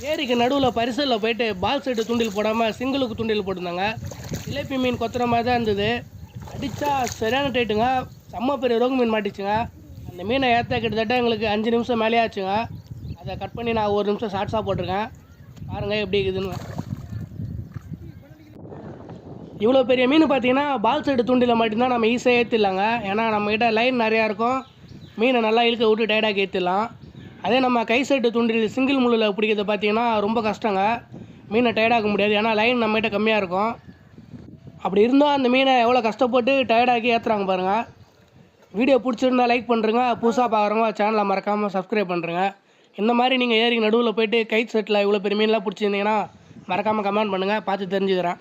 ஏரிக்கு நடுவில் பரிசலில் போயிட்டு பால் செட்டு தூண்டில் போடாமல் சிங்கிளுக்கு தூண்டில் போட்டிருந்தாங்க. சிலேபி மீன் கொத்துற மாதிரி தான் இருந்தது. அடித்தா சரியான டைட்டுங்க. செம்ம பெரிய ரோகு மீன் மாட்டிச்சுங்க. அந்த மீனை ஏற்ற கிட்டத்தட்ட எங்களுக்கு 5 நிமிஷம் மேலே ஆச்சுங்க. அதை கட் பண்ணி நான் 1 நிமிஷம் ஷார்ட்ஸாக போட்டிருக்கேன். பாருங்கள் எப்படி இருக்குதுன்னு. இவ்வளோ பெரிய மீன் பார்த்தீங்கன்னா பால் செட்டு தூண்டில் மட்டும்தான் நம்ம ஈஸியாக ஏற்றிடலாங்க. ஏன்னா நம்மக்கிட்ட லைன் நிறையா இருக்கும். மீனை நல்லா இழுக்க விட்டு டைடாக ஏற்றிடலாம். அதே நம்ம கை செட்டு தூண்டில் சிங்கிள் முள்ளில் பிடிக்கிறது பார்த்தீங்கன்னா ரொம்ப கஷ்டங்க. மீனை டயர்டாக்க முடியாது. ஏன்னா லைன் நம்மகிட்ட கம்மியாக இருக்கும். அப்படி இருந்தால் அந்த மீனை எவ்வளோ கஷ்டப்பட்டு டயர்டாக்கி ஏற்றுறாங்க பாருங்கள். வீடியோ பிடிச்சிருந்தா லைக் பண்ணுறங்க. புதுசாக பார்க்குறவங்க சேனலை மறக்காமல் சப்ஸ்கிரைப் பண்ணுறங்க. இந்த மாதிரி நீங்கள் ஏரிக்கு நடுவில் போய்ட்டு கை செட்டில் இவ்வளோ பெரிய மீன்லாம் பிடிச்சிருந்தீங்கன்னா மறக்காமல் கமெண்ட் பண்ணுங்கள். பார்த்து தெரிஞ்சுக்கிறேன்.